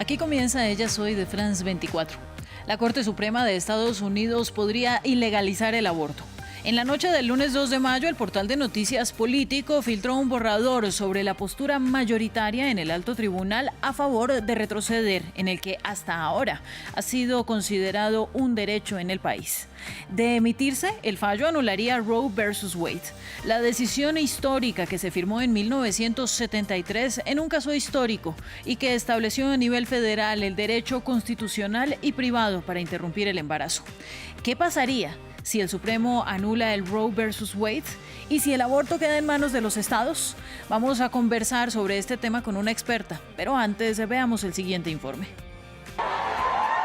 Aquí comienza Ella Soy de France 24. La Corte Suprema de Estados Unidos podría ilegalizar el aborto. En la noche del lunes 2 de mayo, el portal de noticias Político filtró un borrador sobre la postura mayoritaria en el alto tribunal a favor de retroceder en el que hasta ahora ha sido considerado un derecho en el país. De emitirse, el fallo anularía Roe versus Wade, la decisión histórica que se firmó en 1973 en un caso histórico y que estableció a nivel federal el derecho constitucional y privado para interrumpir el embarazo. ¿Qué pasaría si el Supremo anula el Roe versus Wade? ¿Y si el aborto queda en manos de los estados? Vamos a conversar sobre este tema con una experta, pero antes veamos el siguiente informe.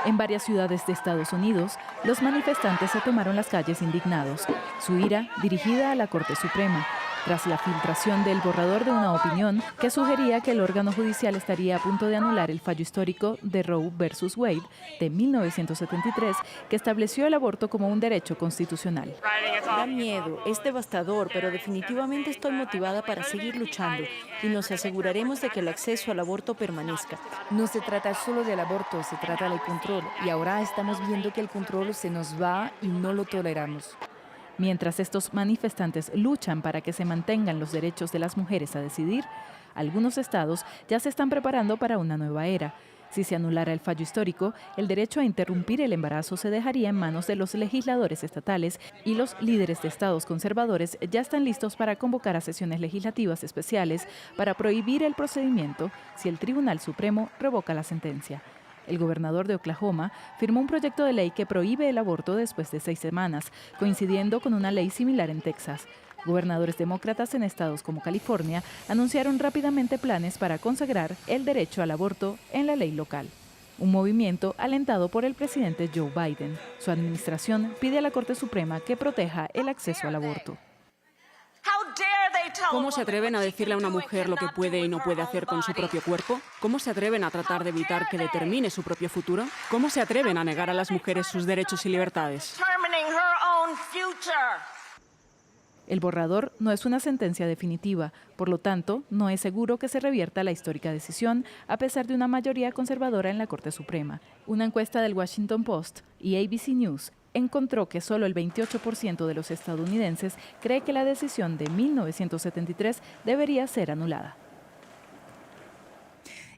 En varias ciudades de Estados Unidos, los manifestantes se tomaron las calles indignados, su ira dirigida a la Corte Suprema, tras la filtración del borrador de una opinión que sugería que el órgano judicial estaría a punto de anular el fallo histórico de Roe versus Wade de 1973, que estableció el aborto como un derecho constitucional. Da miedo, es devastador, pero definitivamente estoy motivada para seguir luchando y nos aseguraremos de que el acceso al aborto permanezca. No se trata solo del aborto, se trata del control. Y ahora estamos viendo que el control se nos va y no lo toleramos. Mientras estos manifestantes luchan para que se mantengan los derechos de las mujeres a decidir, algunos estados ya se están preparando para una nueva era. Si se anulara el fallo histórico, el derecho a interrumpir el embarazo se dejaría en manos de los legisladores estatales y los líderes de estados conservadores ya están listos para convocar a sesiones legislativas especiales para prohibir el procedimiento si el Tribunal Supremo revoca la sentencia. El gobernador de Oklahoma firmó un proyecto de ley que prohíbe el aborto después de 6 semanas, coincidiendo con una ley similar en Texas. Gobernadores demócratas en estados como California anunciaron rápidamente planes para consagrar el derecho al aborto en la ley local. Un movimiento alentado por el presidente Joe Biden. Su administración pide a la Corte Suprema que proteja el acceso al aborto. ¿Cómo se atreven a decirle a una mujer lo que puede y no puede hacer con su propio cuerpo? ¿Cómo se atreven a tratar de evitar que determine su propio futuro? ¿Cómo se atreven a negar a las mujeres sus derechos y libertades? El borrador no es una sentencia definitiva, por lo tanto, no es seguro que se revierta la histórica decisión, a pesar de una mayoría conservadora en la Corte Suprema. Una encuesta del Washington Post y ABC News encontró que solo el 28% de los estadounidenses cree que la decisión de 1973 debería ser anulada.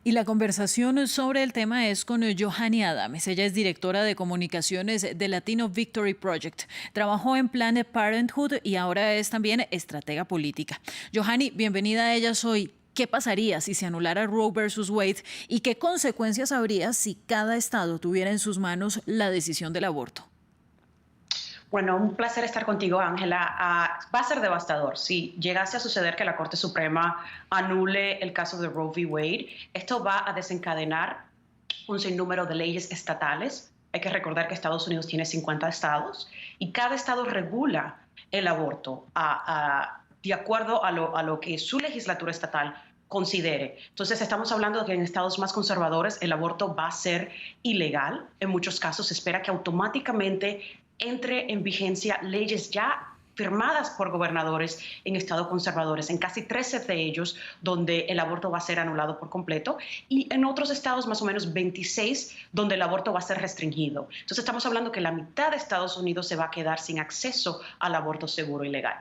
Y la conversación sobre el tema es con Yohani Adames. Ella es directora de comunicaciones de Latino Victory Project. Trabajó en Planned Parenthood y ahora es también estratega política. Yohani, bienvenida a Ella Soy. ¿Qué pasaría si se anulara Roe versus Wade y qué consecuencias habría si cada estado tuviera en sus manos la decisión del aborto? Bueno, un placer estar contigo, Ángela. Va a ser devastador si llegase a suceder que la Corte Suprema anule el caso de Roe v. Wade. Esto va a desencadenar un sinnúmero de leyes estatales. Hay que recordar que Estados Unidos tiene 50 estados y cada estado regula el aborto de acuerdo a lo que su legislatura estatal considere. Entonces estamos hablando de que en estados más conservadores el aborto va a ser ilegal. En muchos casos se espera que automáticamente entre en vigencia leyes ya firmadas por gobernadores en estados conservadores, en casi 13 de ellos donde el aborto va a ser anulado por completo y en otros estados más o menos 26 donde el aborto va a ser restringido. Entonces estamos hablando que la mitad de Estados Unidos se va a quedar sin acceso al aborto seguro y legal.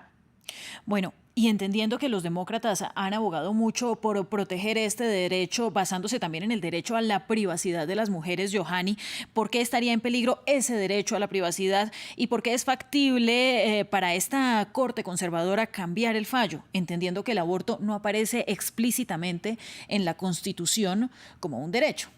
Bueno, y entendiendo que los demócratas han abogado mucho por proteger este derecho, basándose también en el derecho a la privacidad de las mujeres, Yohani, ¿por qué estaría en peligro ese derecho a la privacidad y por qué es factible para esta Corte conservadora cambiar el fallo, entendiendo que el aborto no aparece explícitamente en la Constitución como un derecho?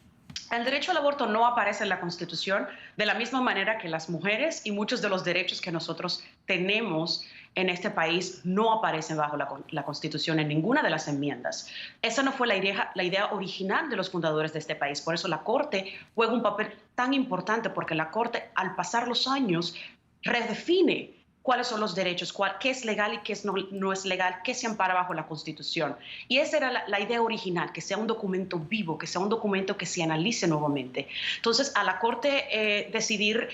El derecho al aborto no aparece en la Constitución de la misma manera que las mujeres y muchos de los derechos que nosotros tenemos en este país no aparecen bajo la Constitución en ninguna de las enmiendas. Esa no fue la idea original de los fundadores de este país. Por eso la Corte juega un papel tan importante, porque la Corte, al pasar los años, redefine cuáles son los derechos, qué es legal y qué no es legal, qué se ampara bajo la Constitución. Y esa era la idea original, que sea un documento vivo, que sea un documento que se analice nuevamente. Entonces, a la Corte decidir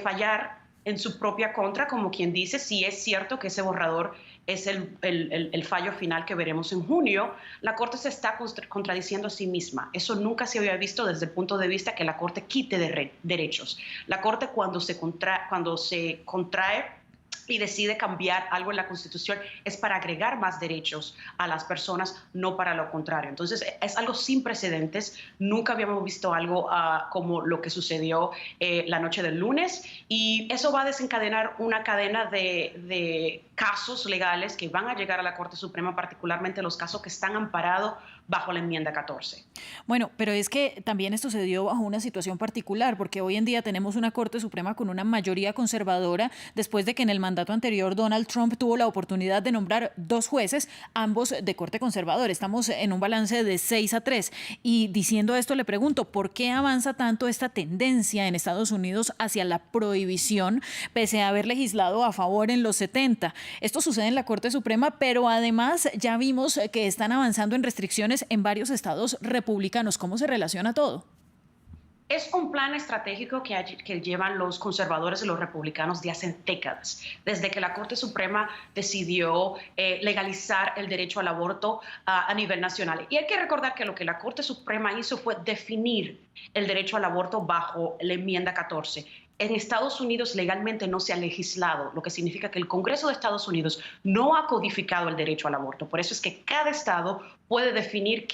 fallar en su propia contra, como quien dice, si es cierto que ese borrador es el fallo final que veremos en junio, la Corte se está contradiciendo a sí misma. Eso nunca se había visto desde el punto de vista que la Corte quite derechos. La Corte cuando se contrae y decide cambiar algo en la Constitución es para agregar más derechos a las personas, no para lo contrario. Entonces, es algo sin precedentes. Nunca habíamos visto algo como lo que sucedió la noche del lunes, y eso va a desencadenar una cadena de casos legales que van a llegar a la Corte Suprema, particularmente los casos que están amparados bajo la enmienda 14. Bueno, pero es que también esto se dio bajo una situación particular, porque hoy en día tenemos una Corte Suprema con una mayoría conservadora, después de que en el mandato anterior Donald Trump tuvo la oportunidad de nombrar 2 jueces, ambos de corte conservadora. Estamos en un balance de 6-3. Y diciendo esto, le pregunto, ¿por qué avanza tanto esta tendencia en Estados Unidos hacia la prohibición, pese a haber legislado a favor en los 70? Esto sucede en la Corte Suprema, pero además ya vimos que están avanzando en restricciones en varios estados republicanos. ¿Cómo se relaciona todo? Es un plan estratégico que llevan los conservadores y los republicanos de hace décadas, desde que la Corte Suprema decidió legalizar el derecho al aborto a nivel nacional. Y hay que recordar que lo que la Corte Suprema hizo fue definir el derecho al aborto bajo la enmienda 14. En Estados Unidos legalmente no se ha legislado, lo que significa que el Congreso de Estados Unidos no ha codificado el derecho al aborto. Por eso es que cada estado puede definir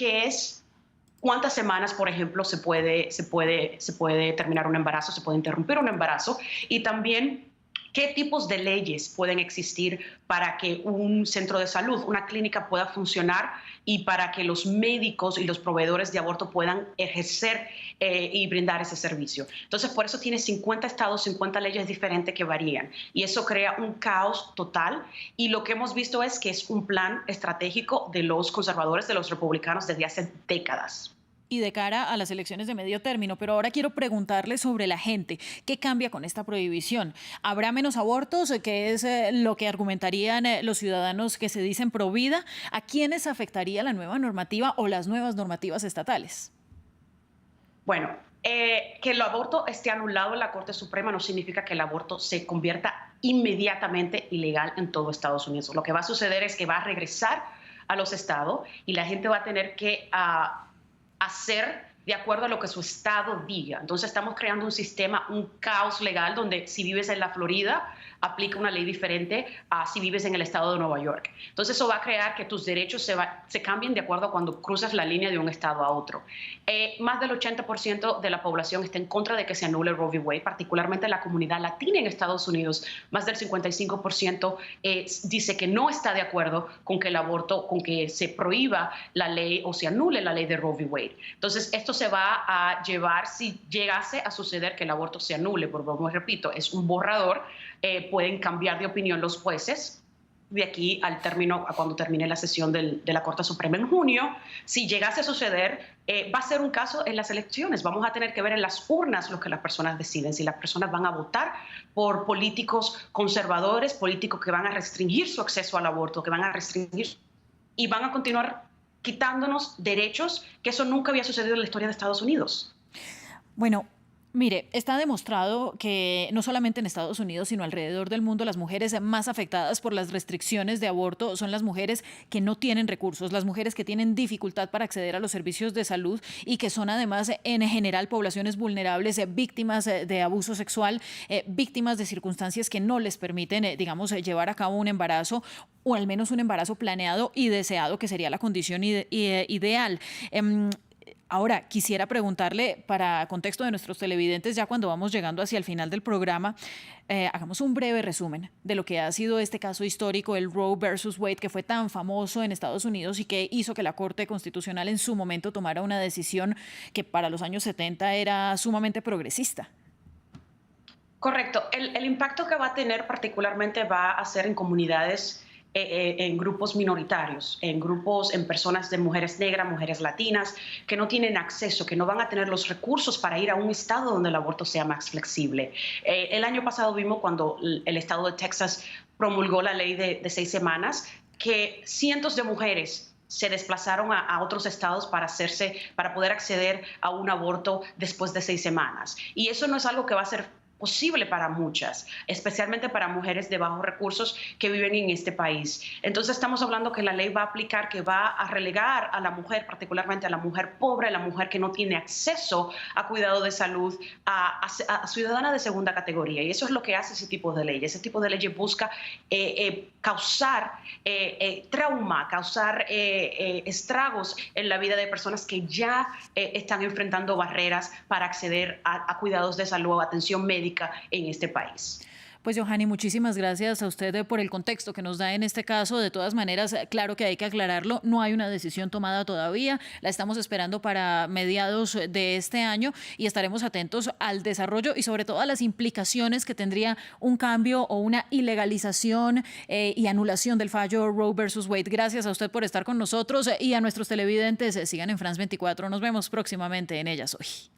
cuántas semanas, por ejemplo, se puede terminar un embarazo, se puede interrumpir un embarazo, y también qué tipos de leyes pueden existir para que un centro de salud, una clínica pueda funcionar y para que los médicos y los proveedores de aborto puedan ejercer y brindar ese servicio. Entonces, por eso tiene 50 estados, 50 leyes diferentes que varían, y eso crea un caos total, y lo que hemos visto es que es un plan estratégico de los conservadores, de los republicanos desde hace décadas. Y de cara a las elecciones de medio término, pero ahora quiero preguntarle sobre la gente. ¿Qué cambia con esta prohibición? ¿Habrá menos abortos, que es lo que argumentarían los ciudadanos que se dicen pro vida? ¿A quiénes afectaría la nueva normativa o las nuevas normativas estatales? Bueno, que el aborto esté anulado en la Corte Suprema no significa que el aborto se convierta inmediatamente ilegal en todo Estados Unidos. Lo que va a suceder es que va a regresar a los estados y la gente va a tener que hacer de acuerdo a lo que su estado diga. Entonces estamos creando un sistema, un caos legal, donde si vives en la Florida, aplica una ley diferente a si vives en el estado de Nueva York. Entonces eso va a crear que tus derechos se cambien de acuerdo a cuando cruzas la línea de un estado a otro. Más del 80% de la población está en contra de que se anule Roe v. Wade, particularmente la comunidad latina en Estados Unidos. Más del 55% dice que no está de acuerdo con que el aborto, con que se prohíba la ley o se anule la ley de Roe v. Wade. Entonces esto se va a llevar, si llegase a suceder que el aborto se anule, porque como repito, es un borrador, pueden cambiar de opinión los jueces de aquí al término, a cuando termine la sesión de la Corte Suprema en junio. Si llegase a suceder, va a ser un caso en las elecciones. Vamos a tener que ver en las urnas lo que las personas deciden, si las personas van a votar por políticos conservadores, políticos que van a restringir su acceso al aborto, que van a restringir y van a continuar quitándonos derechos, que eso nunca había sucedido en la historia de Estados Unidos. Bueno, mire, está demostrado que no solamente en Estados Unidos, sino alrededor del mundo, las mujeres más afectadas por las restricciones de aborto son las mujeres que no tienen recursos, las mujeres que tienen dificultad para acceder a los servicios de salud y que son además en general poblaciones vulnerables, víctimas de abuso sexual, víctimas de circunstancias que no les permiten, digamos, llevar a cabo un embarazo, o al menos un embarazo planeado y deseado, que sería la condición ideal. Ahora, quisiera preguntarle, para contexto de nuestros televidentes, ya cuando vamos llegando hacia el final del programa, hagamos un breve resumen de lo que ha sido este caso histórico, el Roe versus Wade, que fue tan famoso en Estados Unidos y que hizo que la Corte Constitucional en su momento tomara una decisión que para los años 70 era sumamente progresista. Correcto. El impacto que va a tener particularmente va a ser en comunidades, en grupos minoritarios, en personas de mujeres negras, mujeres latinas, que no tienen acceso, que no van a tener los recursos para ir a un estado donde el aborto sea más flexible. El año pasado vimos cuando el estado de Texas promulgó la ley de 6 semanas, que cientos de mujeres se desplazaron a otros estados para poder acceder a un aborto después de 6 semanas. Y eso no es algo que va a ser posible para muchas, especialmente para mujeres de bajos recursos que viven en este país. Entonces estamos hablando que la ley va a aplicar, que va a relegar a la mujer, particularmente a la mujer pobre, a la mujer que no tiene acceso a cuidado de salud, a ciudadana de segunda categoría. Y eso es lo que hace ese tipo de ley. Ese tipo de leyes busca causar trauma, causar estragos en la vida de personas que ya están enfrentando barreras para acceder a cuidados de salud o atención médica en este país. Pues Johanny, muchísimas gracias a usted por el contexto que nos da en este caso. De todas maneras, claro que hay que aclararlo, no hay una decisión tomada todavía, la estamos esperando para mediados de este año y estaremos atentos al desarrollo y sobre todo a las implicaciones que tendría un cambio o una ilegalización y anulación del fallo Roe versus Wade. Gracias a usted por estar con nosotros y a nuestros televidentes. Sigan en France 24, nos vemos próximamente en Ellas Hoy.